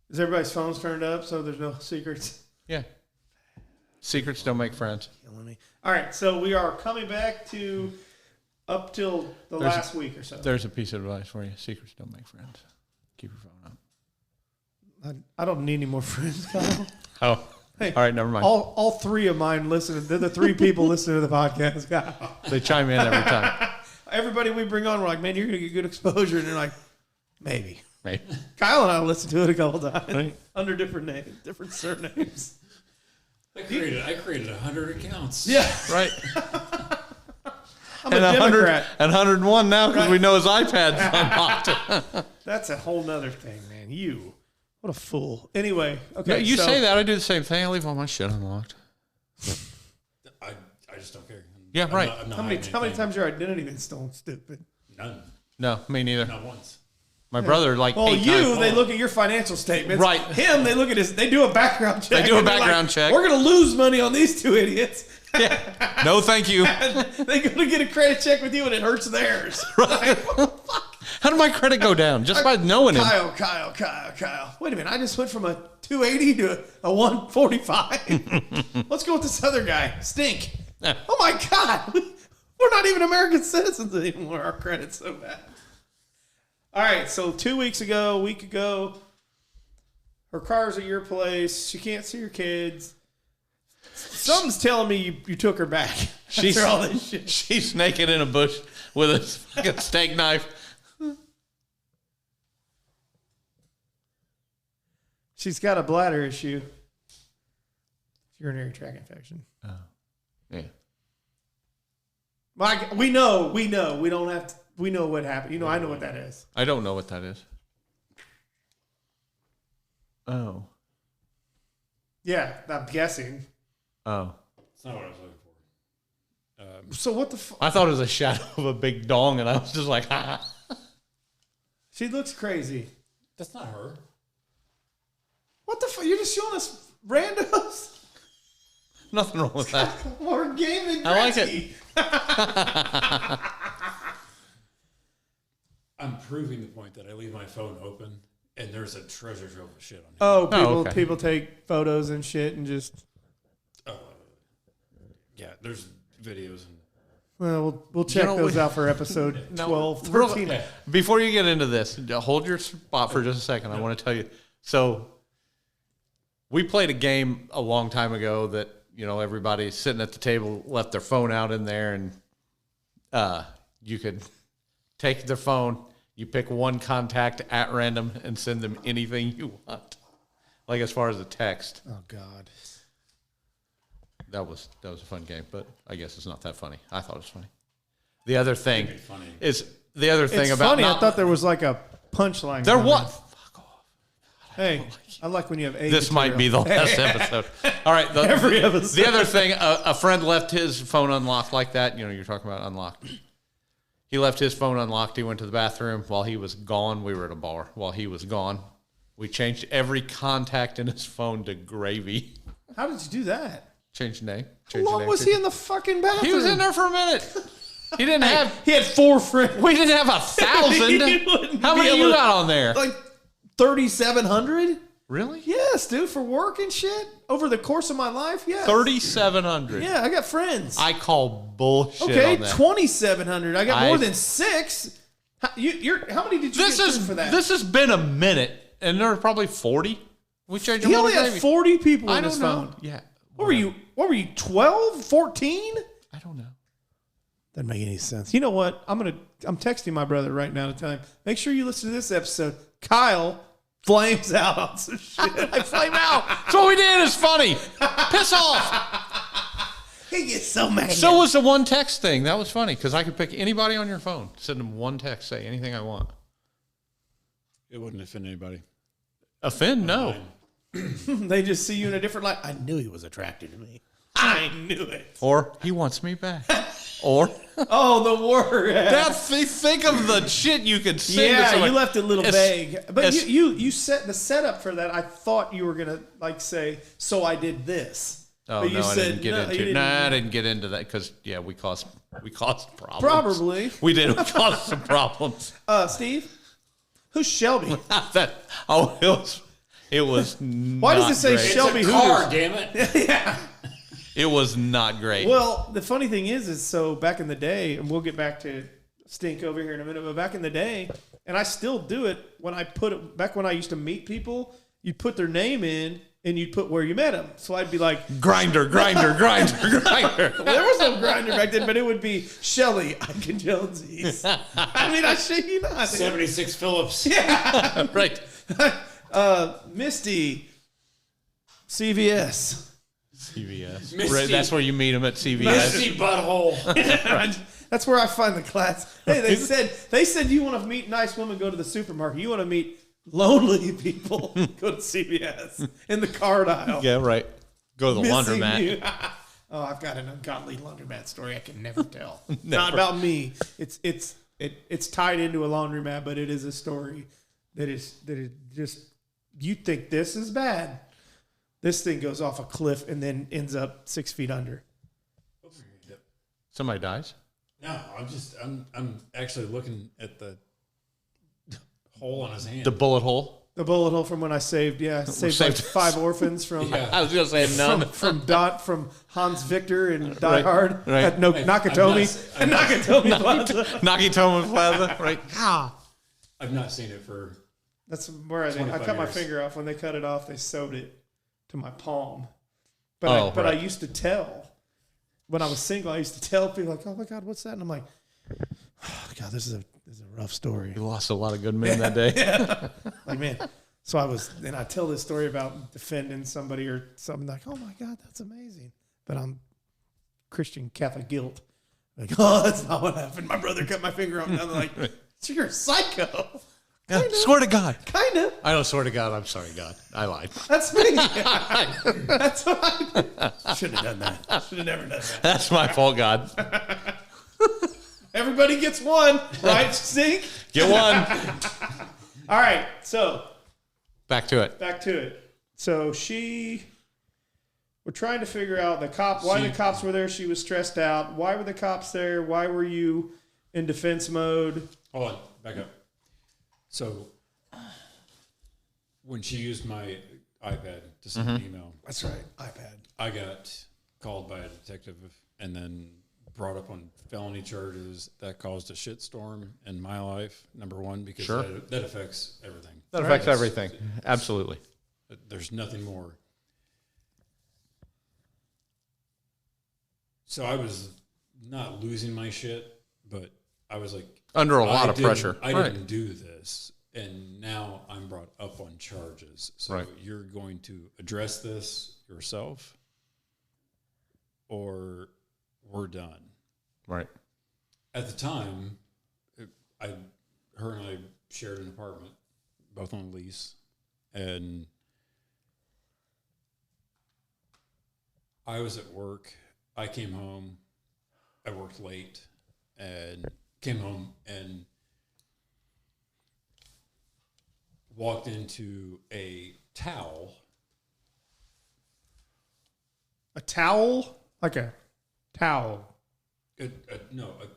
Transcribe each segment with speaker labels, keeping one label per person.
Speaker 1: Is everybody's phones turned up so there's no secrets?
Speaker 2: Yeah. Secrets don't make friends.
Speaker 1: Killing me. All right, so we are coming back to up till the last week or so.
Speaker 2: There's a piece of advice for you. Secrets don't make friends. Keep your phone up.
Speaker 1: I don't need any more friends, Kyle.
Speaker 2: Oh, hey, all right, never mind.
Speaker 1: All three of mine listen. They're the three people listening to the podcast, Kyle.
Speaker 2: They chime in every time.
Speaker 1: Everybody we bring on, we're like, man, you're going to get good exposure. And they're like, maybe.
Speaker 2: Maybe.
Speaker 1: Kyle and I listened to it a couple times
Speaker 2: right.
Speaker 1: Under different names, different surnames.
Speaker 3: I created 100 accounts.
Speaker 1: Yeah.
Speaker 2: Right.
Speaker 1: I'm a Democrat.
Speaker 2: And 101 now because we know his iPad's unlocked.
Speaker 1: That's a whole nother thing, man. What a fool. Anyway, okay.
Speaker 2: You say that. I do the same thing. I leave all my shit unlocked.
Speaker 3: I just don't care.
Speaker 2: Yeah, right.
Speaker 3: I'm not
Speaker 1: How many times your identity been stolen, stupid?
Speaker 3: None.
Speaker 2: No, me neither.
Speaker 3: Not once.
Speaker 2: My brother, like, 8 times.
Speaker 1: They look at your financial statements.
Speaker 2: Right.
Speaker 1: Him, they look at his, they do a background check.
Speaker 2: They do a background check.
Speaker 1: We're going to lose money on these two idiots.
Speaker 2: Yeah. No, thank you.
Speaker 1: They're going to get a credit check with you and it hurts theirs.
Speaker 2: Right. How did my credit go down? Just by knowing him.
Speaker 1: Kyle. Wait a minute. I just went from a 280 to a 145. Let's go with this other guy. Stink. Oh, my God. We're not even American citizens anymore. Our credit's so bad. All right, so 2 weeks ago, a week ago, her car's at your place. She can't see her kids. Something's telling me you took her back after all this shit.
Speaker 2: She's naked in a bush with a fucking steak knife.
Speaker 1: She's got a bladder issue. Urinary tract infection.
Speaker 2: Oh, yeah.
Speaker 1: Mike, we know. We don't have to. We know what happened. You know, I know what that is.
Speaker 2: I don't know what that is. Oh.
Speaker 1: Yeah, I'm guessing.
Speaker 2: Oh.
Speaker 3: That's not what I was looking for.
Speaker 1: So what the fuck?
Speaker 2: I thought it was a shadow of a big dong, and I was just like, ha.
Speaker 1: She looks crazy.
Speaker 3: That's not her.
Speaker 1: What the fuck? You're just showing us randos?
Speaker 2: Nothing wrong with that.
Speaker 1: More game than Gretzky.
Speaker 2: I like it.
Speaker 3: I'm proving the point that I leave my phone open and there's a treasure trove of shit on it.
Speaker 1: Oh,
Speaker 2: okay.
Speaker 1: People take photos and shit and just.
Speaker 3: Yeah, there's videos and.
Speaker 1: Well, we'll check those out for episode 12, 13.
Speaker 2: Before you get into this, hold your spot for just a second. I want to tell you. So, we played a game a long time ago that, everybody sitting at the table left their phone out in there, and you could take their phone, you pick one contact at random, and send them anything you want. Like as far as a text.
Speaker 1: Oh, God.
Speaker 2: That was a fun game, but I guess it's not that funny. I thought it was funny. The other thing is
Speaker 1: It's
Speaker 2: about
Speaker 1: funny. I thought there was like a punchline.
Speaker 2: There was. Fuck off.
Speaker 1: Hey, I like when you have A
Speaker 2: This
Speaker 1: material.
Speaker 2: might be the last episode. All right.
Speaker 1: Every episode.
Speaker 2: The other thing, a friend left his phone unlocked like that. You're talking about unlocked. He left his phone unlocked. He went to the bathroom. While he was gone, we were at a bar. While he was gone, we changed every contact in his phone to Gravy.
Speaker 1: How did you do that?
Speaker 2: Changed name.
Speaker 1: How long was he in the fucking bathroom?
Speaker 2: He was in there for a minute. He didn't have.
Speaker 1: He had 4 friends.
Speaker 2: We didn't have 1,000. How many you got on there?
Speaker 1: Like 3,700.
Speaker 2: Really?
Speaker 1: Yes, dude, for work and shit. Over the course of my life, yeah.
Speaker 2: 3,700.
Speaker 1: Yeah, I got friends.
Speaker 2: I call bullshit.
Speaker 1: Okay,
Speaker 2: on that.
Speaker 1: 2,700. I got more than 6. How many did you get for that?
Speaker 2: This has been a minute, and there are probably 40. We changed them
Speaker 1: He
Speaker 2: all
Speaker 1: only
Speaker 2: to
Speaker 1: had
Speaker 2: Gravy.
Speaker 1: 40 people
Speaker 2: I
Speaker 1: in his
Speaker 2: don't
Speaker 1: phone.
Speaker 2: know. Yeah.
Speaker 1: What were you, 12, 14?
Speaker 2: I don't know.
Speaker 1: Doesn't make any sense. You know what? I'm texting my brother right now to tell him, make sure you listen to this episode. Kyle flames out on some shit.
Speaker 2: I flame out. That's what we did. It's funny. Piss off.
Speaker 1: He gets so mad.
Speaker 2: So was the one text thing. That was funny because I could pick anybody on your phone, send them one text, say anything I want.
Speaker 3: It wouldn't offend anybody.
Speaker 2: Offend? No.
Speaker 1: They just see you in a different light. I knew he was attracted to me. I knew it.
Speaker 2: Or he wants me back. Or
Speaker 1: the word.
Speaker 2: think of the shit you could send.
Speaker 1: Yeah,
Speaker 2: to somebody.
Speaker 1: you left it a little vague. But
Speaker 2: it's-
Speaker 1: you set the setup for that. I thought you were gonna say, so I did this.
Speaker 2: Oh
Speaker 1: but
Speaker 2: no,
Speaker 1: you
Speaker 2: I
Speaker 1: said,
Speaker 2: didn't get into it. Nah, I didn't get into that because we caused problems.
Speaker 1: Probably.
Speaker 2: We did. We caused some problems.
Speaker 1: Steve, who's Shelby?
Speaker 2: It was.
Speaker 1: Why does it say
Speaker 2: great.
Speaker 1: Shelby
Speaker 3: it's a car,
Speaker 1: Hooters?
Speaker 3: damn it.
Speaker 1: Yeah.
Speaker 2: It was not great.
Speaker 1: Well, the funny thing is so back in the day, and we'll get back to Stink over here in a minute, but back in the day, and I still do it when I put it back when I used to meet people, you'd put their name in and you'd put where you met them. So I'd be like,
Speaker 2: Grinder.
Speaker 1: Well, there was no Grinder back then, but it would be Shelly, Ike and Jonesy's. I mean, I shit you not.
Speaker 3: 76 Phillips.
Speaker 1: Yeah.
Speaker 2: Right.
Speaker 1: Misty, CVS.
Speaker 2: CVS.
Speaker 3: Misty.
Speaker 2: Right, that's where you meet them at CVS.
Speaker 3: Misty butthole.
Speaker 1: That's where I find the class. Hey, they said you want to meet nice women, go to the supermarket. You want to meet lonely people, go to CVS in the card aisle.
Speaker 2: Yeah, right. Go to the
Speaker 1: Missing
Speaker 2: laundromat.
Speaker 1: you. Oh, I've got an ungodly laundromat story I can never tell. Not about me. It's tied into a laundromat, but it is a story that is just, you think this is bad. This thing goes off a cliff and then ends up 6 feet under.
Speaker 2: Somebody dies?
Speaker 3: No, I'm actually looking at the hole on his hand.
Speaker 2: The bullet hole?
Speaker 1: The bullet hole from when I saved like
Speaker 2: Saved-
Speaker 1: 5 orphans from
Speaker 2: I was going to say none.
Speaker 1: from Hans Victor and Die
Speaker 2: Right,
Speaker 1: Hard
Speaker 2: right.
Speaker 1: at Nakatomi
Speaker 3: I'm not-
Speaker 1: Nakatomi Plaza.
Speaker 2: Nakatomi Plaza, right?
Speaker 3: I've not seen it for.
Speaker 1: That's where I
Speaker 3: 25
Speaker 1: cut my
Speaker 3: years.
Speaker 1: finger off. When they cut it off, they sewed it to my palm.
Speaker 2: Oh,
Speaker 1: But I
Speaker 2: right.
Speaker 1: used to tell. When I was single, I used to tell people like, "Oh my God, what's that?" And I'm like, oh, "God, this is a rough story."
Speaker 2: You lost a lot of good men that day.
Speaker 1: Like, man. So I tell this story about defending somebody or something like, "Oh my God, that's amazing." But I'm Christian Catholic guilt. Like, oh, that's not what happened. My brother cut my finger off. And I'm like, so you're a psycho.
Speaker 2: Yeah, swear to God.
Speaker 1: Kind of.
Speaker 2: I don't swear to God. I'm sorry, God. I lied.
Speaker 1: That's me. That's what I did. Should have done that. Should have never done that.
Speaker 2: That's my fault, God.
Speaker 1: Everybody gets one, right? Stink.
Speaker 2: Get one.
Speaker 1: All right. So
Speaker 2: Back to it.
Speaker 1: back to it. So we're trying to figure out why the cops were there. She was stressed out. Why were the cops there? Why were you in defense mode?
Speaker 3: Hold on, back up. So, when she used my iPad to send an email,
Speaker 1: That's right. iPad.
Speaker 3: I got called by a detective and then brought up on felony charges. That caused a shitstorm in my life, number one, because
Speaker 2: Sure.
Speaker 3: that affects everything.
Speaker 2: That affects everything. Absolutely.
Speaker 3: There's nothing more. So I was not losing my shit, but I was like,
Speaker 2: Under a lot of
Speaker 3: didn't-
Speaker 2: pressure.
Speaker 3: I
Speaker 2: Right.
Speaker 3: didn't do this, and now I'm brought up on charges. So
Speaker 2: Right.
Speaker 3: you're going to address this yourself, or we're done.
Speaker 2: Right.
Speaker 3: At the time, her and I shared an apartment, both on lease, and I was at work. I came home. I worked late, and came home and walked into a towel.
Speaker 1: A towel? Like a towel.
Speaker 3: A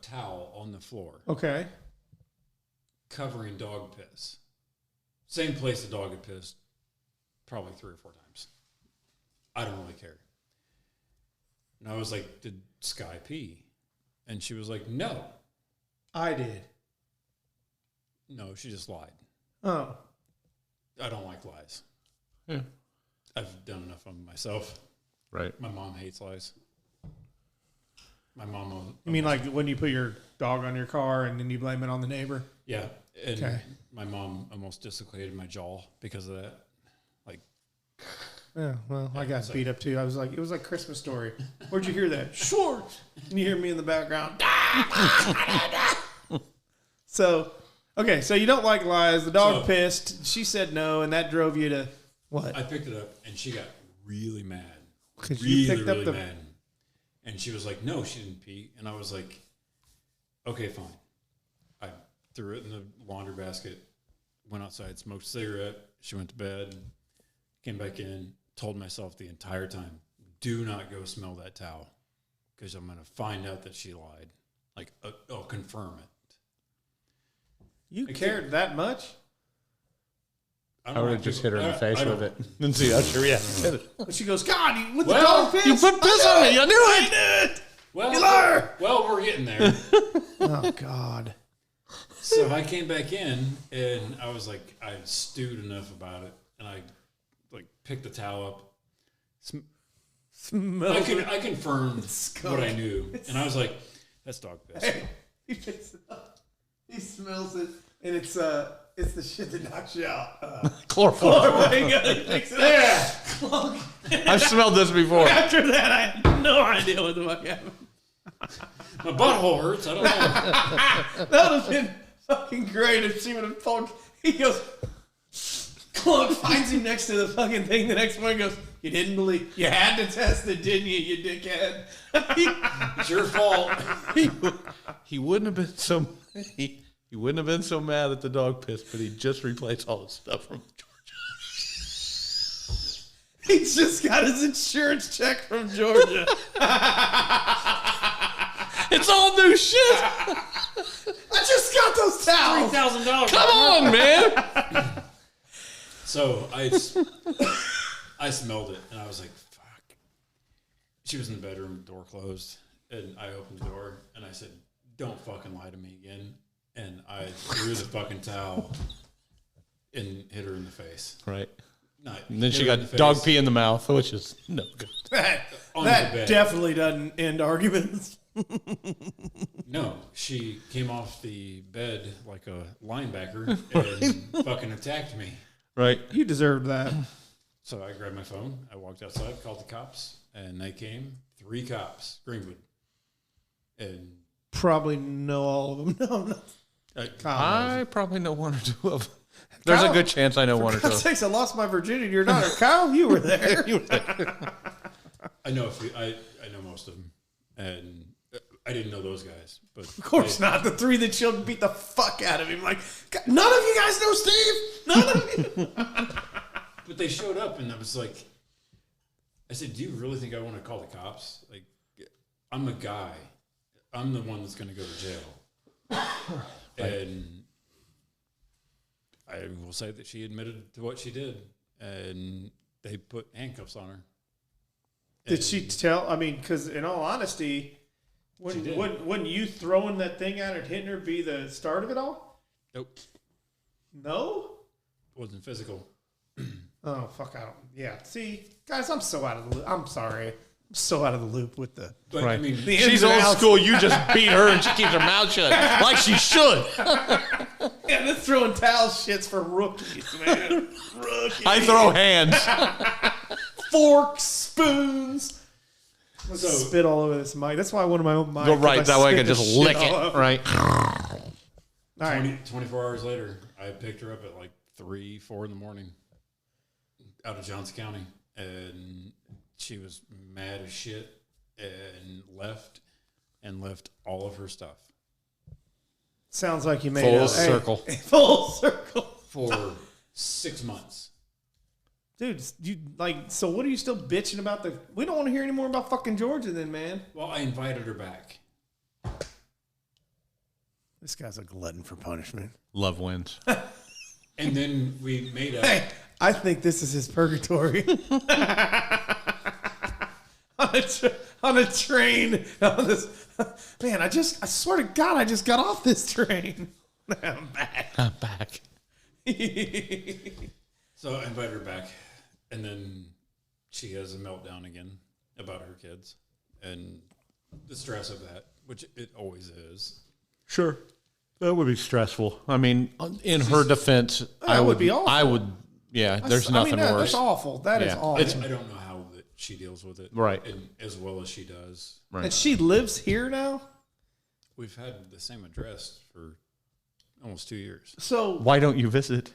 Speaker 3: towel on the floor
Speaker 1: Okay.
Speaker 3: covering dog piss. Same place the dog had pissed probably 3 or 4 times. I don't really care. And I was like, did Sky pee? And she was like, no.
Speaker 1: I did.
Speaker 3: No, she just lied.
Speaker 1: Oh.
Speaker 3: I don't like lies.
Speaker 2: Yeah.
Speaker 3: I've done enough of them myself.
Speaker 2: Right.
Speaker 3: My mom hates lies. My mom.
Speaker 1: You mean like when you put your dog on your car and then you blame it on the neighbor?
Speaker 3: Yeah. And
Speaker 1: Okay.
Speaker 3: my mom almost dislocated my jaw because of that. Like,
Speaker 1: Yeah, well, I got
Speaker 3: so-
Speaker 1: beat up too. I was like, it was like Christmas Story. Where'd you hear that? Sure. And you hear me in the background. So, okay, so you don't like lies. The dog
Speaker 3: So-
Speaker 1: pissed. She said no, and that drove you to what?
Speaker 3: I picked it up and she got really mad.
Speaker 1: 'Cause you
Speaker 3: Really,
Speaker 1: picked up
Speaker 3: really
Speaker 1: the-
Speaker 3: mad. And she was like, no, she didn't pee. And I was like, okay, fine. I threw it in the laundry basket, went outside, smoked a cigarette. She went to bed, came back in, told myself the entire time, do not go smell that towel because I'm going to find out that she lied. Like, I'll confirm it.
Speaker 1: You
Speaker 3: I
Speaker 1: cared that much?
Speaker 2: I would have just hit her in the face with it and see how she reacted.
Speaker 1: But she goes, God, you with
Speaker 3: Well,
Speaker 1: the dog piss?
Speaker 2: You put piss on me. I knew
Speaker 1: I
Speaker 2: it.
Speaker 1: knew it.
Speaker 3: Well,
Speaker 1: You liar.
Speaker 3: well, we're getting there.
Speaker 1: Oh, God.
Speaker 3: So I came back in, and I was like, I stewed enough about it, and I like picked the towel up. I confirmed what I knew, and I was like, "That's dog piss."
Speaker 1: Hey, he picks it up. He smells it, and it's the shit that knocks you out.
Speaker 2: Chloroform.
Speaker 1: He picks it up. Yeah.
Speaker 2: I've smelled this before.
Speaker 1: After that, I had no idea what the fuck happened.
Speaker 3: My butthole hurts. I don't know.
Speaker 1: That would have been fucking great if she would have told. He goes, Clunk finds him next to the fucking thing the next morning. Goes, you didn't believe, you had to test it, didn't you, you dickhead?
Speaker 3: It's your fault.
Speaker 2: He wouldn't have been so. He wouldn't have been so mad at the dog piss, but he just replaced all his stuff from Georgia.
Speaker 1: He's just got his insurance check from Georgia.
Speaker 2: It's all new shit.
Speaker 1: I just got those towels.
Speaker 3: $3,000.
Speaker 2: Come on, man.
Speaker 3: So I smelled it, and I was like, "Fuck." She was in the bedroom, door closed, and I opened the door, and I said, "Don't fucking lie to me again." And I threw the fucking towel and hit her in the face.
Speaker 2: Right.
Speaker 3: Not
Speaker 2: And then
Speaker 3: hit
Speaker 2: she
Speaker 3: her in
Speaker 2: got
Speaker 3: the
Speaker 2: dog
Speaker 3: face,
Speaker 2: pee in the mouth, which is no good.
Speaker 3: on the
Speaker 1: That
Speaker 3: bed.
Speaker 1: definitely doesn't end arguments.
Speaker 3: No, she came off the bed like a linebacker and fucking attacked me.
Speaker 2: Right.
Speaker 1: You deserve that.
Speaker 3: So I grabbed my phone. I walked outside, called the cops, and they came. 3 cops, Greenwood. And
Speaker 1: Probably know all of them. No.
Speaker 2: I probably know one or two of them. There's a good chance I know one or two.
Speaker 1: For God's sakes, I lost my virginity to your daughter. Kyle, you were there.
Speaker 3: I know I know most of them, and I didn't know those guys. But
Speaker 1: Of course not. The 3 that she'll beat the fuck out of him. Like, none of you guys know Steve. None of you.
Speaker 3: But they showed up, and I was like, I said, "Do you really think I want to call the cops? Like, I'm a guy. I'm the one that's going to go to jail." And I will say that she admitted to what she did, and they put handcuffs on her.
Speaker 1: Did she tell? I mean, because in all honesty,
Speaker 3: She did.
Speaker 1: wouldn't you throwing that thing at her and hitting her be the start of it all?
Speaker 3: Nope,
Speaker 1: No?
Speaker 3: wasn't physical.
Speaker 1: Oh, fuck, I don't. Yeah. See, guys, I'm so out of the loop. I'm sorry. I'm so out of the loop with the.
Speaker 3: But I
Speaker 2: Right.
Speaker 3: mean,
Speaker 1: The
Speaker 2: She's
Speaker 1: ins and
Speaker 2: old
Speaker 1: outs.
Speaker 2: school. You just beat her and she keeps her mouth shut. Like she should.
Speaker 1: Yeah, this throwing towel shits for rookies, man. Rookies.
Speaker 2: I throw hands.
Speaker 1: Forks, spoons.
Speaker 3: So-
Speaker 1: Spit all over this mic. That's why I wanted my own mic.
Speaker 2: Go right.
Speaker 1: 'cause
Speaker 2: That way I
Speaker 1: spit
Speaker 2: can
Speaker 1: the
Speaker 2: just
Speaker 1: shit
Speaker 2: lick
Speaker 1: all
Speaker 2: it.
Speaker 1: over.
Speaker 2: Right.
Speaker 1: All right.
Speaker 3: 24 hours later, I picked her up at like 3, 4 in the morning out of Johnson County, and she was mad as shit and left all of her stuff
Speaker 1: Sounds like you made
Speaker 2: Full
Speaker 1: a
Speaker 2: circle.
Speaker 1: Full circle.
Speaker 3: for 6 months.
Speaker 1: Dude, you like, so what are you still bitching about we don't want to hear any more about fucking Georgia then, man.
Speaker 3: Well, I invited her back.
Speaker 1: This guy's a glutton for punishment.
Speaker 2: Love wins.
Speaker 3: And then we made up.
Speaker 1: Hey, I think this is his purgatory. on a train. On this, man, I swear to God, I just got off this train. I'm back.
Speaker 2: I'm back.
Speaker 3: So I invited her back, and then she has a meltdown again about her kids and the stress of that, which it always is.
Speaker 2: Sure. That would be stressful. I mean, in her defense, I
Speaker 1: would
Speaker 2: would
Speaker 1: be awful.
Speaker 2: I would. Yeah, there's nothing worse.
Speaker 1: That's awful. That is
Speaker 2: Yeah.
Speaker 1: awful.
Speaker 3: I don't know how that she deals with it,
Speaker 2: Right.
Speaker 3: and as well as she does.
Speaker 2: Right.
Speaker 1: And she lives here now?
Speaker 3: We've had the same address for almost 2 years.
Speaker 1: So
Speaker 2: Why don't you visit?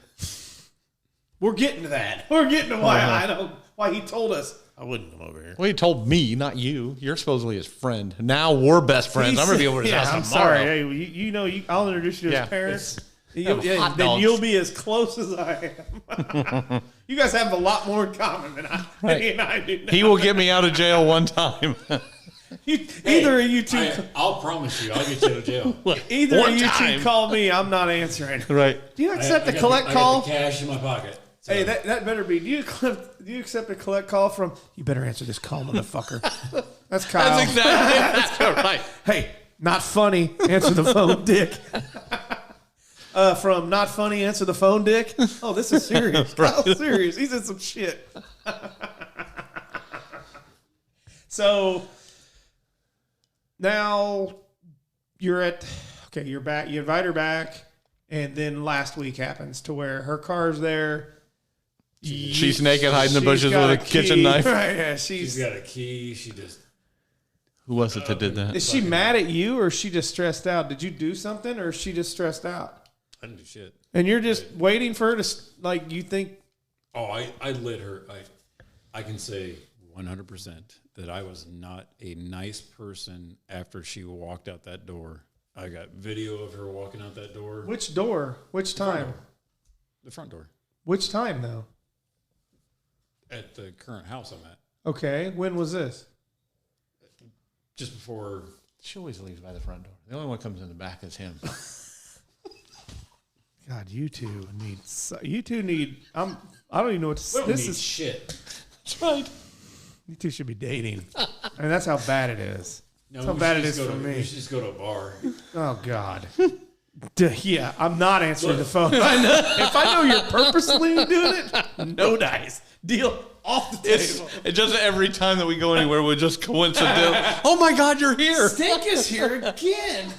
Speaker 1: we're getting to that. We're getting to why he told us I wouldn't come over here.
Speaker 2: Well, he told me, not you. You're supposedly his friend. Now we're best friends. I'm gonna be over his house
Speaker 1: I'm
Speaker 2: tomorrow.
Speaker 1: sorry. Hey, I'll introduce you to
Speaker 2: Yeah.
Speaker 1: his parents.
Speaker 2: Have hot
Speaker 1: Then
Speaker 2: dogs.
Speaker 1: you'll be as close as I am. You guys have a lot more in common than he and I do. Now.
Speaker 2: He will get me out of jail one time.
Speaker 1: Either of you two,
Speaker 3: I'll promise you, I'll get you to jail.
Speaker 1: either
Speaker 2: one
Speaker 1: of you
Speaker 2: time.
Speaker 1: two call me. I'm not answering.
Speaker 2: Right.
Speaker 1: Do you accept
Speaker 3: I
Speaker 1: a
Speaker 3: got
Speaker 1: collect
Speaker 3: I
Speaker 1: call?
Speaker 3: got the cash in my pocket.
Speaker 1: Hey, that better be. Do you accept a collect call from? You better answer this call, motherfucker. That's Kyle.
Speaker 2: That's exactly that's right.
Speaker 1: Hey, not funny. Answer the phone, dick. From not funny, answer the phone, dick. Oh, this is serious. Kyle's serious. He's in some shit. So now you're back. You invite her back, and then last week happens to where her car's there.
Speaker 2: She's naked, hiding in the bushes with a kitchen knife.
Speaker 1: Right, yeah,
Speaker 3: She's got a key. She just.
Speaker 2: Who was it that did that?
Speaker 1: Is she mad at you, or is she just stressed out? Did you do something, or is she just stressed out?
Speaker 3: I didn't do shit.
Speaker 1: And you're just waiting for her to, like, you think.
Speaker 3: Oh, I lit her. I can say 100% that I was not a nice person after she walked out that door. I got video of her walking out that door.
Speaker 1: Which door? Which time?
Speaker 3: The front door.
Speaker 1: Which time, though?
Speaker 3: At the current house I'm at.
Speaker 1: Okay. When was this?
Speaker 3: Just before.
Speaker 2: She always leaves by the front door. The only one comes in the back is him.
Speaker 1: God, you two need. I don't even know what to. This is
Speaker 3: shit.
Speaker 2: That's right.
Speaker 1: You two should be dating. I mean, that's how bad it is.
Speaker 3: No,
Speaker 1: That's how bad it is for
Speaker 3: We
Speaker 1: me.
Speaker 3: should just go to a bar.
Speaker 1: Oh God. Yeah, I'm not answering the phone. If I know you're purposely doing it, no dice. Deal off the table.
Speaker 2: It's just every time that we go anywhere, we just coincidental. Oh my God, you're here!
Speaker 1: Stink is here again.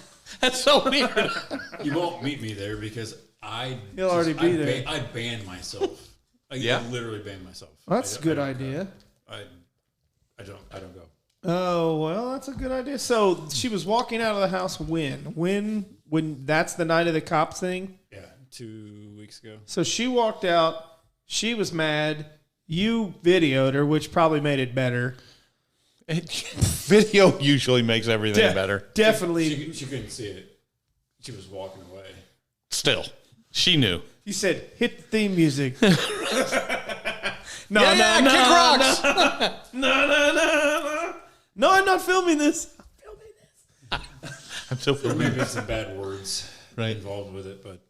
Speaker 2: That's so weird.
Speaker 3: You won't meet me there because
Speaker 1: He'll already be there.
Speaker 3: I banned myself. I literally banned myself.
Speaker 1: Well, that's a good idea.
Speaker 3: I don't go.
Speaker 1: Oh, well, that's a good idea. So she was walking out of the house when that's the night of the cops thing?
Speaker 3: Yeah, 2 weeks ago.
Speaker 1: So she walked out. She was mad. You videoed her, which probably made it better.
Speaker 2: Video usually makes everything better.
Speaker 1: Definitely.
Speaker 3: She couldn't see it. She was walking away.
Speaker 2: Still, she knew.
Speaker 1: You said, hit the theme music.
Speaker 2: Kick rocks.
Speaker 1: No, I'm not filming this.
Speaker 2: I'm so
Speaker 3: There
Speaker 2: familiar.
Speaker 3: may be some bad words
Speaker 2: Right.
Speaker 3: involved with it, but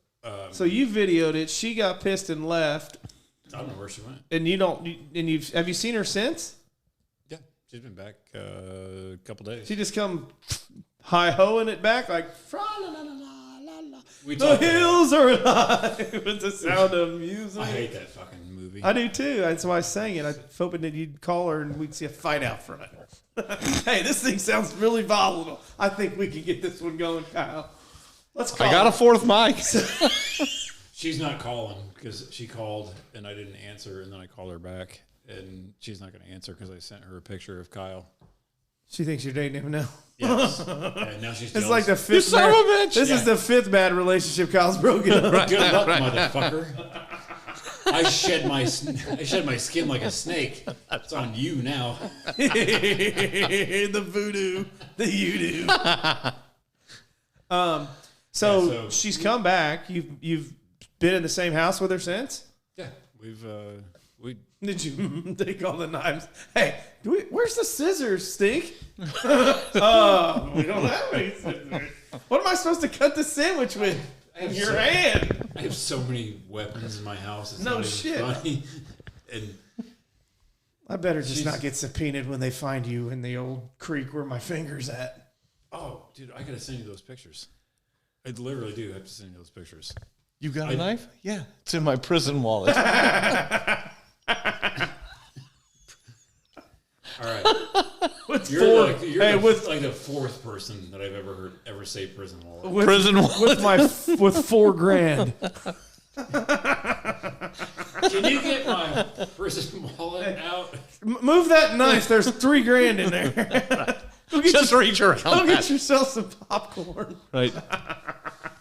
Speaker 1: So you videoed it. She got pissed and left.
Speaker 3: I don't know where she went.
Speaker 1: And have you seen her since?
Speaker 3: Yeah, she's been back a couple days.
Speaker 1: She just come hi-hoing it back like, fra-la-la-la-la-la.
Speaker 3: We
Speaker 1: The
Speaker 3: talked about
Speaker 1: hills are alive with the sound of music.
Speaker 3: I hate that fucking movie.
Speaker 1: I do too. That's why I sang it. I was hoping that you'd call her and we'd see a fight out from it. Hey, this thing sounds really volatile. I think we can get this one going, Kyle. Let's call
Speaker 2: I got a
Speaker 1: it.
Speaker 2: fourth mic.
Speaker 3: She's not calling because she called and I didn't answer, and then I called her back, and she's not going to answer because I sent her a picture of Kyle.
Speaker 1: She thinks you're dating him now.
Speaker 3: Yes. And now she's
Speaker 1: It's like the
Speaker 3: jealous.
Speaker 1: fifth
Speaker 2: son of a bitch.
Speaker 1: This is the fifth bad relationship Kyle's broken up.
Speaker 3: Good luck, motherfucker. I shed my skin like a snake. It's on you now.
Speaker 1: The voodoo, the you-do. So she's come back. You've been in the same house with her since?
Speaker 3: Yeah, we
Speaker 1: Did you take all the knives? Hey, where's the scissors, Stink? We don't have any scissors. What am I supposed to cut the sandwich with? Your hand.
Speaker 3: I have so many weapons in my house. It's
Speaker 1: No
Speaker 3: not even
Speaker 1: shit.
Speaker 3: funny. And
Speaker 1: I better just not get subpoenaed when they find you in the old creek where my finger's at.
Speaker 3: oh, dude, I gotta send you those pictures. I literally do have to send you those pictures.
Speaker 2: You got a knife? Yeah. It's in my prison wallet.
Speaker 3: All right. You're like the fourth person that I've ever heard ever say prison wallet.
Speaker 2: Prison wallet.
Speaker 1: with $4,000.
Speaker 3: Can you get my prison wallet out?
Speaker 1: Move that knife. There's $3,000 in there.
Speaker 2: Just reach around
Speaker 1: Go
Speaker 2: that.
Speaker 1: get yourself some popcorn.
Speaker 2: Right.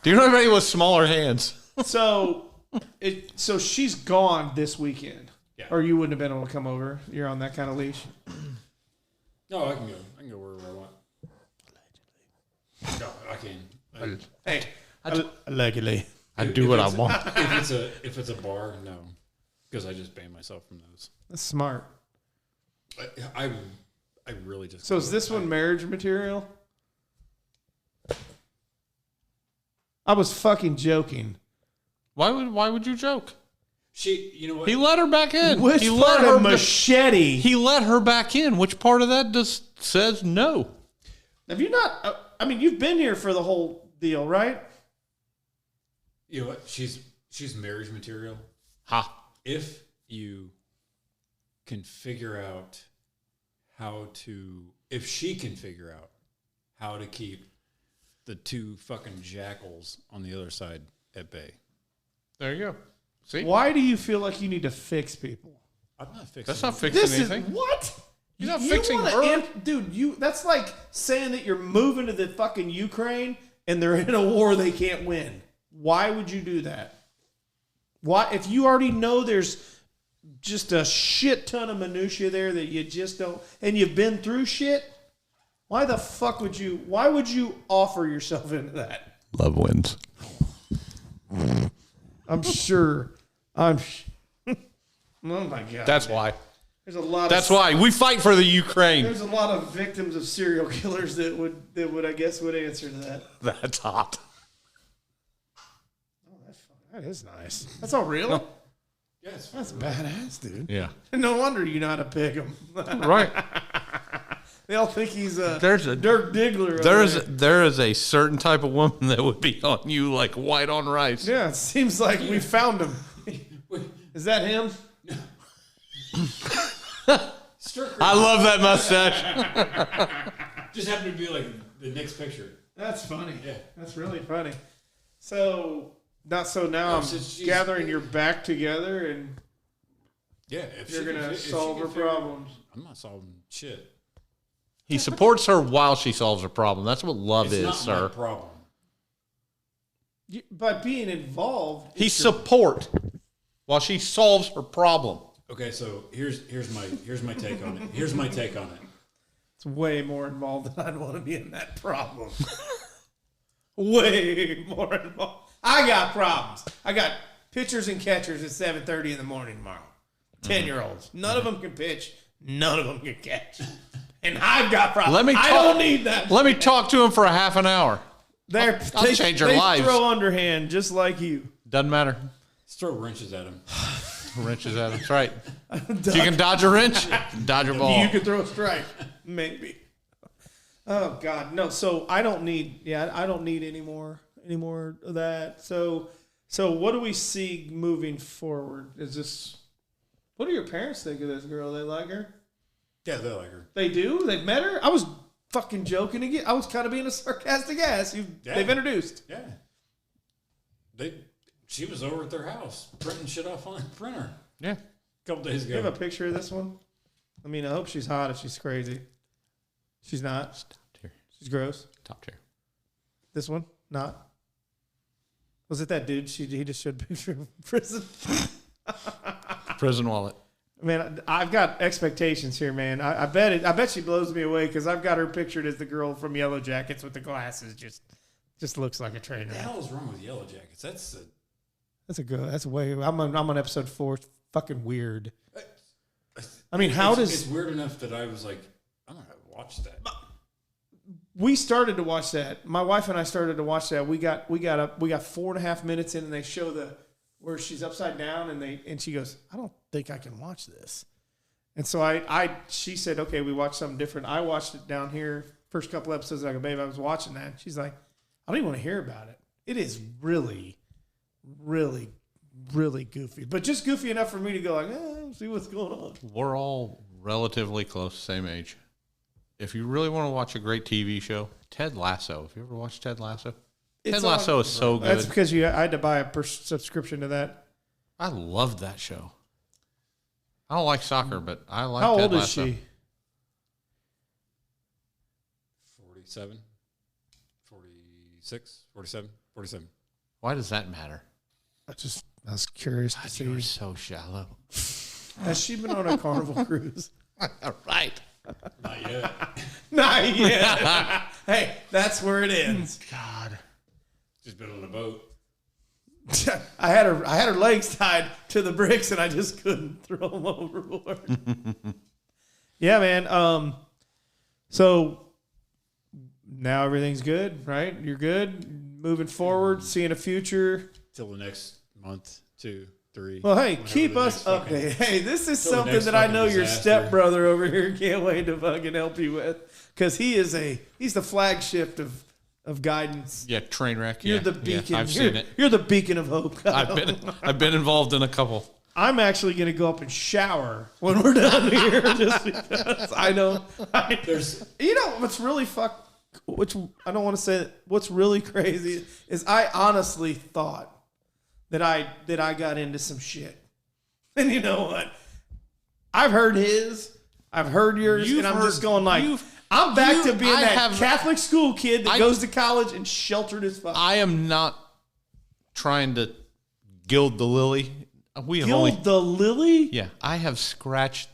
Speaker 2: Do you know anybody with smaller hands?
Speaker 1: So she's gone this weekend.
Speaker 3: Yeah.
Speaker 1: Or you wouldn't have been able to come over. You're on that kind of leash.
Speaker 3: No, I can go. I can go wherever I want. No, I can.
Speaker 1: Hey, allegedly.
Speaker 2: I do what I want.
Speaker 3: If it's a bar, no, because I just ban myself from those.
Speaker 1: That's smart.
Speaker 3: I really just.
Speaker 1: So is this one marriage material? I was fucking joking.
Speaker 2: Why would you joke?
Speaker 3: You know what?
Speaker 2: He let her back in.
Speaker 1: Which
Speaker 2: he
Speaker 1: part
Speaker 2: let
Speaker 1: of machete?
Speaker 2: He let her back in. Which part of that just says no?
Speaker 1: Have you not? I mean, you've been here for the whole deal, right?
Speaker 3: You know what? She's marriage material.
Speaker 2: Ha.
Speaker 3: If you can figure out if she can figure out how to keep the two fucking jackals on the other side at bay.
Speaker 2: There you go. See?
Speaker 1: Why do you feel like you need to fix people?
Speaker 3: I'm not fixing
Speaker 2: That's not
Speaker 3: anything.
Speaker 2: fixing
Speaker 1: This
Speaker 2: anything.
Speaker 1: is what?
Speaker 2: You're not
Speaker 1: You
Speaker 2: fixing
Speaker 1: wanna
Speaker 2: her.
Speaker 1: dude, that's like saying that you're moving to the fucking Ukraine and they're in a war they can't win. Why would you do that? Why, if you already know there's just a shit ton of minutia there that you just don't, and you've been through shit, why the fuck would you offer yourself into that?
Speaker 2: Love wins.
Speaker 1: I'm sure. Oh my God.
Speaker 2: That's why.
Speaker 1: There's a lot.
Speaker 2: That's why we fight for the Ukraine.
Speaker 1: There's a lot of victims of serial killers that would I guess would answer to that.
Speaker 2: That's hot.
Speaker 1: Oh, that's fun. That is nice. That's all real.
Speaker 2: No.
Speaker 3: Yeah, it's
Speaker 1: That's badass, dude.
Speaker 2: Yeah.
Speaker 1: No wonder you know how to pick him.
Speaker 2: Right.
Speaker 1: They all think he's a
Speaker 2: There's a
Speaker 1: Dirk Diggler. over there.
Speaker 2: there is a certain type of woman that would be on you like white on rice.
Speaker 1: Yeah, it seems like we found him. Is that him?
Speaker 2: I love that mustache.
Speaker 3: just happened to be like the next picture.
Speaker 1: That's funny.
Speaker 3: Yeah.
Speaker 1: That's really funny. So now I'm
Speaker 3: since she's-
Speaker 1: gathering your back together and
Speaker 3: Yeah, if
Speaker 1: you're
Speaker 3: she can
Speaker 1: gonna
Speaker 3: if she
Speaker 1: solve
Speaker 3: can
Speaker 1: her
Speaker 3: figure-
Speaker 1: problems.
Speaker 3: I'm not solving shit.
Speaker 2: He supports her while she solves her problem. That's what love
Speaker 3: It's
Speaker 2: is,
Speaker 3: not
Speaker 2: sir.
Speaker 3: my problem.
Speaker 1: By being involved,
Speaker 2: He support while she solves her problem.
Speaker 3: Okay, so here's my take on it. Here's my take on it.
Speaker 1: it's way more involved than I'd want to be in that problem. Way more involved. I got problems. I got pitchers and catchers at 7:30 in the morning tomorrow. 10-year-olds. None of them can pitch. None of them can catch. And I've got problems. I don't need that.
Speaker 2: Let me talk to him for a half an hour. I'll change their
Speaker 1: they
Speaker 2: lives.
Speaker 1: throw underhand just like you.
Speaker 2: Doesn't matter.
Speaker 3: Just throw wrenches at him.
Speaker 2: Wrenches at him. That's right. If you can dodge a wrench, dodge a ball.
Speaker 1: You can throw a strike, maybe. Oh God, no. So I don't need any more of that. So what do we see moving forward? Is this? What do your parents think of this girl? They like her?
Speaker 3: Yeah, they like her.
Speaker 1: They do. They've met her. I was fucking joking again. I was kind of being a sarcastic ass. They've introduced.
Speaker 3: Yeah. She was over at their house printing shit off on a printer
Speaker 2: Yeah.
Speaker 3: a couple days
Speaker 1: Do you
Speaker 3: ago.
Speaker 1: have a picture of this one? I mean, I hope she's hot if she's crazy. She's not.
Speaker 2: Top tier.
Speaker 1: She's gross.
Speaker 2: Top tier.
Speaker 1: This one? Not. Was it that dude? He just showed a picture of prison.
Speaker 2: Prison wallet.
Speaker 1: Man, I've got expectations here, man. I bet she blows me away because I've got her pictured as the girl from Yellow Jackets with the glasses. Just looks like a train
Speaker 3: What the
Speaker 1: wreck.
Speaker 3: hell is wrong with Yellow Jackets?
Speaker 1: That's a good. That's way. I'm on episode 4. It's fucking weird. I mean,
Speaker 3: it's weird enough that I was like, I'm gonna watch that.
Speaker 1: We started to watch that. My wife and I started to watch that. We got 4.5 minutes in, and they show where she's upside down, and she goes, I don't think I can watch this. And so she said, okay, we watched something different. I watched it down here. First couple episodes, I go, babe, I was watching that. She's like, I don't even want to hear about it. It is really, really, really goofy, but just goofy enough for me to go like, see what's going on.
Speaker 2: We're all relatively close, same age. If you really want to watch a great TV show, Ted Lasso. Have you ever watched Ted Lasso? Ted Lasso is so good.
Speaker 1: That's because I had to buy a subscription to that.
Speaker 2: I loved that show. I don't like soccer, but I like
Speaker 1: How
Speaker 2: Ted
Speaker 1: old is
Speaker 2: Lasso.
Speaker 1: she?
Speaker 3: 47, 46, 47, 47.
Speaker 2: Why does that matter?
Speaker 1: I was curious to see.
Speaker 2: You're so shallow.
Speaker 1: Has she been on a Carnival cruise?
Speaker 2: Right.
Speaker 3: Not yet.
Speaker 1: Not yet. Hey, that's where it ends.
Speaker 2: God.
Speaker 3: Just been on a boat.
Speaker 1: I had her legs tied to the bricks, and I just couldn't throw them overboard. Yeah, man. So now everything's good, right? You're good. Moving forward, seeing a future.
Speaker 3: Till the next month, 2, 3.
Speaker 1: Well, hey,
Speaker 3: Whenever
Speaker 1: keep
Speaker 3: the
Speaker 1: us
Speaker 3: next fucking-
Speaker 1: updated. Hey, this is
Speaker 3: till the
Speaker 1: something
Speaker 3: next
Speaker 1: that I
Speaker 3: fucking
Speaker 1: know your
Speaker 3: disaster.
Speaker 1: stepbrother over here can't wait to fucking help you with, because he's the flagship of guidance.
Speaker 2: Yeah, Trainwreck.
Speaker 1: You're
Speaker 2: Yeah,
Speaker 1: the beacon.
Speaker 2: Yeah, I've seen it.
Speaker 1: You're the beacon of hope.
Speaker 2: I've been involved in a couple.
Speaker 1: I'm actually going to go up and shower when we're done here, just because I know. You know what's really which I don't want to say that, what's really crazy is I honestly thought that I got into some shit. And you know what? I've heard his, I've heard yours, and I'm just going like, I'm back to being that Catholic school kid that goes to college and sheltered as fuck.
Speaker 2: I am not trying to gild the lily.
Speaker 1: Gild the lily?
Speaker 2: Yeah, I have scratched.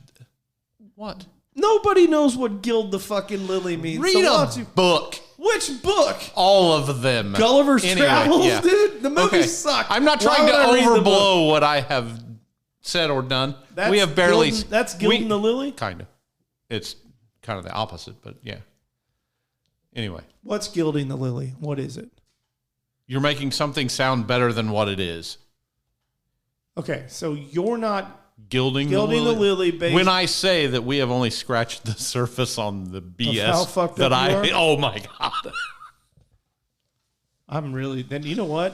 Speaker 2: What?
Speaker 1: Nobody knows what gild the fucking lily means.
Speaker 2: Read
Speaker 1: so
Speaker 2: a book.
Speaker 1: Which book?
Speaker 2: All of them.
Speaker 1: Gulliver's Travels,
Speaker 2: yeah.
Speaker 1: dude. The movie sucked.
Speaker 2: I'm not trying to overblow what I have said or done. We have barely.
Speaker 1: That's gilding the lily?
Speaker 2: Kind of. It's kind of the opposite, but yeah. Anyway.
Speaker 1: What's gilding the lily? What is it?
Speaker 2: You're making something sound better than what it is.
Speaker 1: Okay, so you're not
Speaker 2: gilding the
Speaker 1: lily based.
Speaker 2: When I say that we have only scratched the surface on the BS
Speaker 1: how fucked
Speaker 2: that
Speaker 1: up you are?
Speaker 2: oh my God.
Speaker 1: I'm really, then you know what?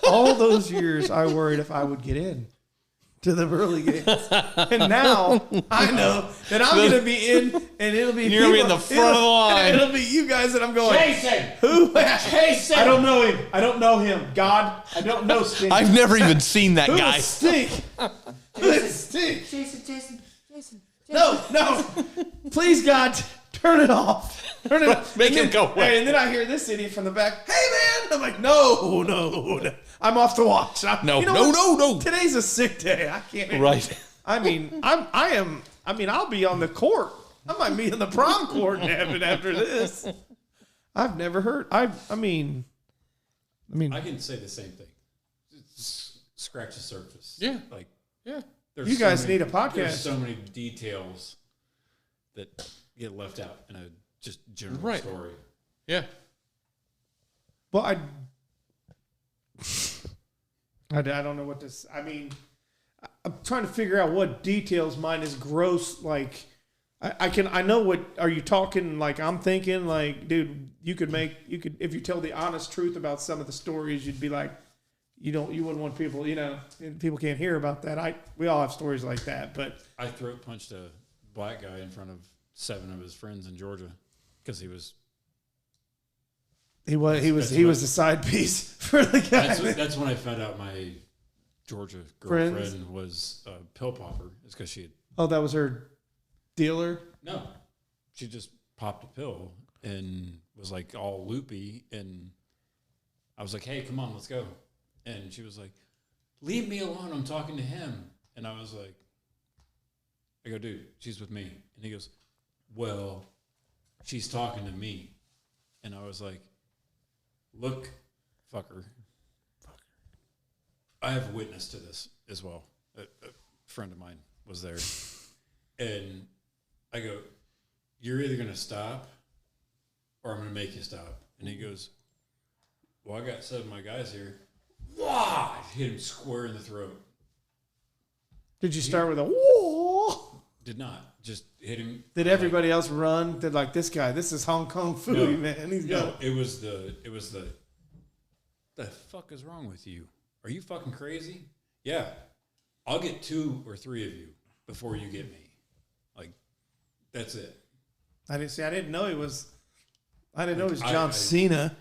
Speaker 1: All those years I worried if I would get in to the early games. And now I know that I'm going to be in, and it'll be
Speaker 2: you're going to be in the front of the line.
Speaker 1: It'll be you guys that I'm going,
Speaker 4: Jason!
Speaker 1: Who?
Speaker 4: Jason!
Speaker 1: I don't know him. I don't know him. God, I don't know Stink.
Speaker 2: I've never even seen that
Speaker 1: Who
Speaker 2: guy.
Speaker 1: is Stink? Who is Stink?
Speaker 4: Jason.
Speaker 1: No. Please, God, turn it off. Turn it off.
Speaker 2: Make
Speaker 1: And
Speaker 2: him
Speaker 1: then-
Speaker 2: go away.
Speaker 1: And then I hear this idiot from the back, hey, man. I'm like, no. I'm off the watch.
Speaker 2: No.
Speaker 1: Today's a sick day. I can't.
Speaker 2: Right.
Speaker 1: I mean, I'll be on the court. I might be in the prom court after this. I've never heard. I mean.
Speaker 3: I can say the same thing. Scratch the surface.
Speaker 2: Yeah.
Speaker 3: Like,
Speaker 2: Yeah.
Speaker 3: there's
Speaker 1: You guys need a podcast.
Speaker 3: There's so many details that get left out in a just general story.
Speaker 2: Yeah.
Speaker 1: Well, I don't know what this. I mean, I'm trying to figure out what details mine is gross. Like, I know what. Are you talking like I'm thinking? Like, dude, you could if you tell the honest truth about some of the stories, you'd be like, you wouldn't want people, and people can't hear about that. We all have stories like that, but
Speaker 3: I throat punched a black guy in front of 7 of his friends in Georgia because he was
Speaker 1: the side piece for the guy.
Speaker 3: That's when I found out my Georgia girlfriend was a pill popper. It's because she had.
Speaker 1: Oh, that was her dealer?
Speaker 3: No. She just popped a pill and was like all loopy. And I was like, hey, come on, let's go. And she was like, leave me alone. I'm talking to him. And I was like, I go, dude, she's with me. And he goes, well, she's talking to me. And I was like, look, fucker. I have a witness to this as well. A friend of mine was there. And I go, you're either going to stop or I'm going to make you stop. And he goes, well, I got 7 of my guys here. Wow! Hit him square in the throat.
Speaker 1: Did you start with a whoa?
Speaker 3: Did not. Just hit him.
Speaker 1: Did everybody else run? Did like this guy? This is Hong Kong food, man.
Speaker 3: It was the fuck is wrong with you? Are you fucking crazy? Yeah. I'll get 2 or 3 of you before you get me. Like, that's it.
Speaker 1: I didn't know he was John Cena.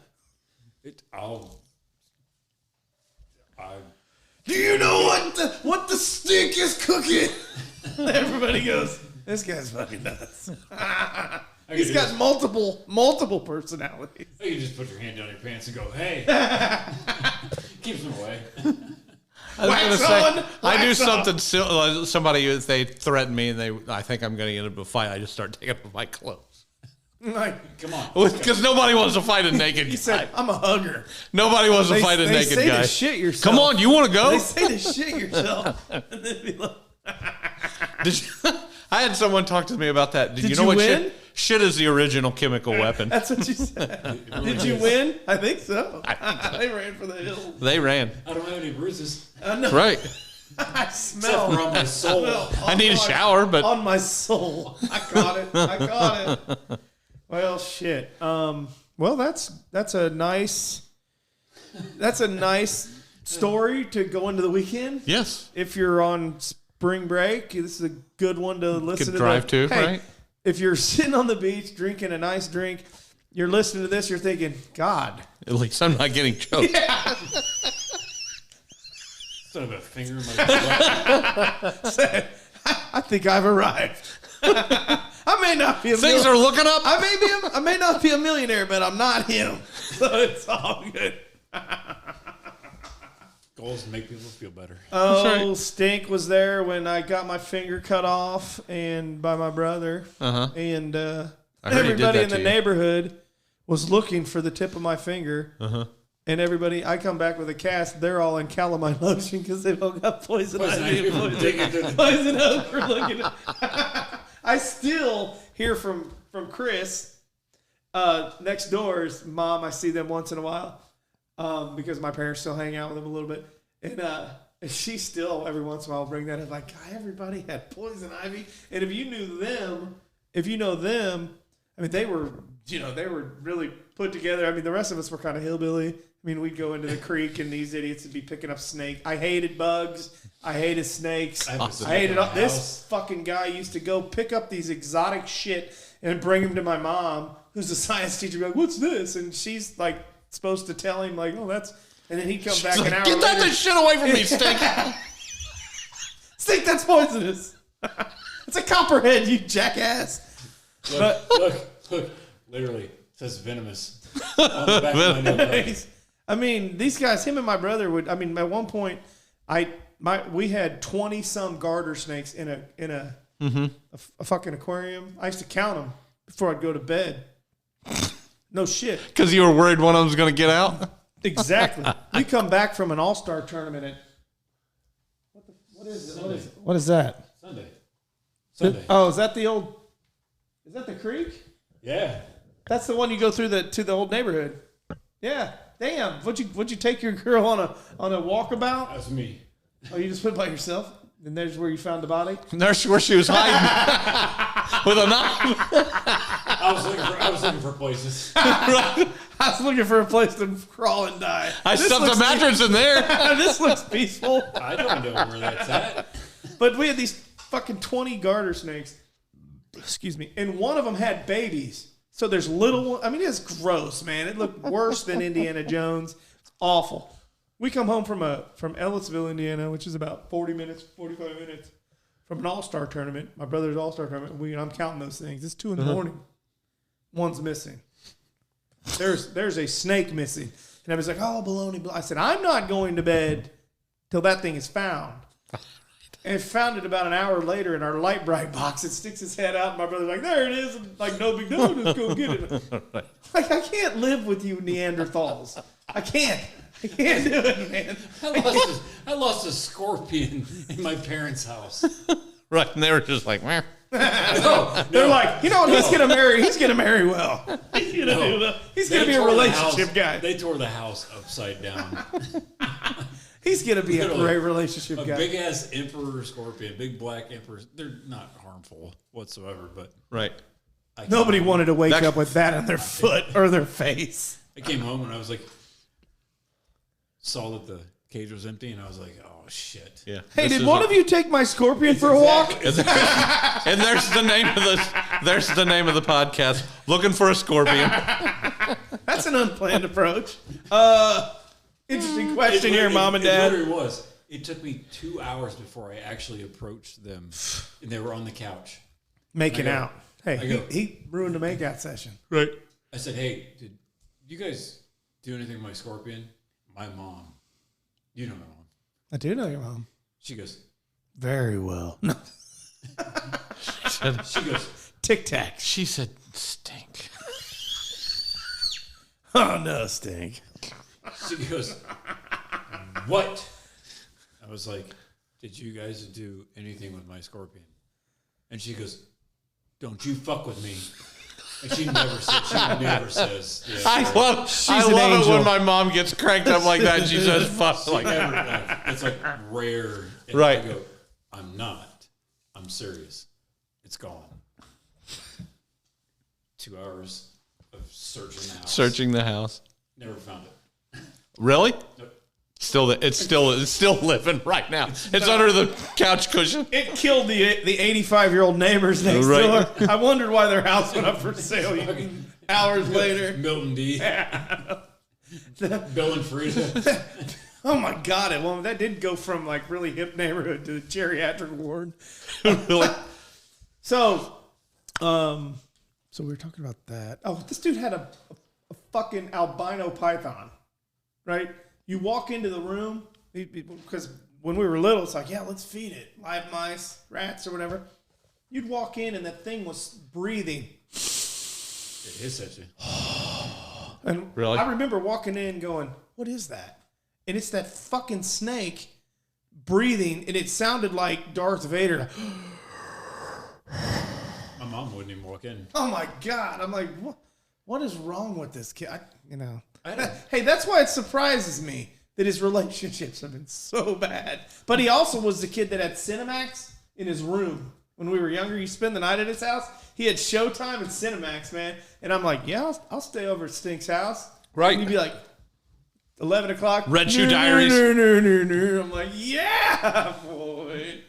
Speaker 1: Do you know what the stink is cooking? Everybody goes, this guy's fucking nuts. He's got multiple personalities.
Speaker 3: You just put your hand down your pants and go, hey. Keeps them away.
Speaker 2: I do something silly. Somebody, if they threaten me and I think I'm going to get into a fight, I just start taking off my clothes.
Speaker 1: Like,
Speaker 3: come on.
Speaker 2: Because nobody wants to fight a naked guy.
Speaker 1: He said, I'm a hugger.
Speaker 2: Nobody wants to fight a naked
Speaker 1: guy. They say
Speaker 2: guy.
Speaker 1: to shit yourself.
Speaker 2: Come on, you want to go?
Speaker 1: They say to shit yourself. And then be like,
Speaker 2: I had someone talk to me about that.
Speaker 1: Did
Speaker 2: you know
Speaker 1: you
Speaker 2: what
Speaker 1: win?
Speaker 2: Shit is the original chemical weapon.
Speaker 1: That's what you said. Did you win? I think so. They ran for the hills.
Speaker 2: They ran.
Speaker 3: I don't have any bruises.
Speaker 1: I know.
Speaker 2: Right.
Speaker 1: I smell.
Speaker 3: Except for on my soul.
Speaker 2: I need a shower, but
Speaker 1: On my soul. I caught it. Well, shit. Well, that's a nice story to go into the weekend.
Speaker 2: yes,
Speaker 1: If you're on spring break, this is a good one to listen
Speaker 2: could
Speaker 1: to.
Speaker 2: drive to, right?
Speaker 1: If you're sitting on the beach drinking a nice drink, you're listening to this, you're thinking, God.
Speaker 2: At least I'm not getting choked.
Speaker 1: Yeah.
Speaker 3: Son of a finger in my butt.
Speaker 1: I think I've arrived. I may not be a
Speaker 2: Things are looking up.
Speaker 1: I may not be a millionaire, but I'm not him. So it's all good.
Speaker 3: Goals make people feel better.
Speaker 1: Oh,
Speaker 2: right.
Speaker 1: Stink was there when I got my finger cut off and by my brother.
Speaker 2: Uh-huh.
Speaker 1: And
Speaker 2: I heard he did
Speaker 1: everybody
Speaker 2: that
Speaker 1: in the
Speaker 2: to you.
Speaker 1: neighborhood was looking for the tip of my finger.
Speaker 2: Uh-huh.
Speaker 1: And everybody, I come back with a cast. They're all in calamine lotion because they've all got poison ivy. Poison oak for looking at. I still hear from Chris next door's mom. I see them once in a while because my parents still hang out with them a little bit. And she still, every once in a while, will bring that up. Like, God, everybody had poison ivy. And if you know them, I mean, they were really put together. I mean, the rest of us were kind of hillbilly. I mean, we'd go into the creek and these idiots would be picking up snake. I hated bugs. I hated snakes. I hated all, this fucking guy used to go pick up these exotic shit and bring them to my mom, who's a science teacher. Be like, what's this? And she's like supposed to tell him like, oh, that's. And then he'd come back an hour
Speaker 2: Get
Speaker 1: later.
Speaker 2: that shit away from me, Stink.
Speaker 1: Stink, that's poisonous. It's a copperhead, you jackass.
Speaker 3: Look. Literally, it says venomous on the back of my notebook.
Speaker 1: I mean, these guys, him and my brother would. I mean, at one point, we had 20-some garter snakes in a fucking aquarium. I used to count them before I'd go to bed. No shit.
Speaker 2: Because you were worried one of them was going to get out?
Speaker 1: Exactly. We come back from an all-star tournament at what is it? What is that?
Speaker 3: Sunday.
Speaker 1: Oh, is that the creek?
Speaker 3: Yeah.
Speaker 1: That's the one you go through to the old neighborhood. Yeah. Damn. Would you take your girl on a walkabout?
Speaker 3: That's me.
Speaker 1: Oh, you just went by yourself? And there's where you found the body?
Speaker 2: There's where she was hiding with a knife.
Speaker 3: I was looking for places.
Speaker 1: I was looking for a place to crawl and die.
Speaker 2: I stuffed a mattress in there.
Speaker 1: This looks peaceful.
Speaker 3: I don't know where that's at.
Speaker 1: But we had these fucking 20 garter snakes. Excuse me. And one of them had babies. So there's little one. I mean, it's gross, man. It looked worse than Indiana Jones. It's awful. We come home from Ellisville, Indiana, which is about 45 minutes from an all-star tournament. My brother's all-star tournament. I'm counting those things. It's 2 in the morning. One's missing. There's a snake missing. And I was like, oh, baloney. I said, I'm not going to bed till that thing is found. And found it about an hour later in our light bright box. It sticks its head out, and my brother's like, there it is. And like, no big deal, just go get it. Like, I can't live with you Neanderthals. I can't do it, man.
Speaker 3: I lost a scorpion in my parents' house.
Speaker 2: Right, and they were just like, meh.
Speaker 1: They're like, you know what? He's gonna marry well. He's gonna be a relationship guy.
Speaker 3: They tore the house upside down.
Speaker 1: He's gonna be a great relationship
Speaker 3: A
Speaker 1: guy.
Speaker 3: big ass emperor scorpion, big black emperor. They're not harmful whatsoever, but
Speaker 2: Right.
Speaker 1: Nobody wanted to wake up with that on their foot or their face.
Speaker 3: I came home and I was like, saw that the cage was empty, and I was like, oh shit.
Speaker 2: Yeah.
Speaker 1: Hey, did one of you take my scorpion for a walk?
Speaker 2: And there's the name of the podcast. Looking for a scorpion.
Speaker 1: That's an unplanned approach. Interesting question here, Mom and Dad.
Speaker 3: It literally was. It took me 2 hours before I actually approached them, and they were on the couch.
Speaker 1: Making out. Hey,
Speaker 3: I go-
Speaker 1: he ruined the makeout session.
Speaker 2: Right.
Speaker 3: I said, hey, did you guys do anything with my scorpion? My mom. You know my mom.
Speaker 1: I do know your mom.
Speaker 3: She goes,
Speaker 1: Very well. No.
Speaker 3: she goes,
Speaker 1: Tic Tac.
Speaker 2: She said, stink.
Speaker 1: Oh, no, Stink.
Speaker 3: she goes, what? I was like, did you guys do anything with my scorpion? And she goes, don't you fuck with me. And she never says. Yeah,
Speaker 2: I love
Speaker 1: an
Speaker 2: it
Speaker 1: angel.
Speaker 2: when my mom gets cranked up like that and she says fuck like that.
Speaker 3: never, it's like rare. And
Speaker 2: Right.
Speaker 3: I go, I'm not. I'm serious. It's gone. 2 hours of searching the house.
Speaker 2: Searching the house.
Speaker 3: Never found it.
Speaker 2: Really?
Speaker 3: Nope.
Speaker 2: It's still living right now. It's under the couch cushion.
Speaker 1: It killed the 85-year-old neighbors next
Speaker 2: Right.
Speaker 1: door. I wondered why their house went up for sale hours later.
Speaker 3: Milton D. Bill and Frida.
Speaker 1: Oh my God! That did go from like really hip neighborhood to geriatric ward.
Speaker 2: Really?
Speaker 1: So we were talking about that. Oh, this dude had a fucking albino python, right? You walk into the room, because when we were little, it's like, yeah, let's feed it. Live mice, rats, or whatever. You'd walk in, and that thing was breathing.
Speaker 3: It hissed at you.
Speaker 1: And
Speaker 2: Really?
Speaker 1: I remember walking in going, what is that? And it's that fucking snake breathing, and it sounded like Darth Vader.
Speaker 3: My mom wouldn't even walk in.
Speaker 1: Oh my God. I'm like, what is wrong with this kid? Hey, that's why it surprises me that his relationships have been so bad. But he also was the kid that had Cinemax in his room. When we were younger, you spend the night at his house. He had Showtime and Cinemax, man. And I'm like, yeah, I'll stay over at Stink's house.
Speaker 2: Right.
Speaker 1: And he'd be like, 11 o'clock.
Speaker 2: Red Shoe Diaries.
Speaker 1: I'm like, yeah, boy.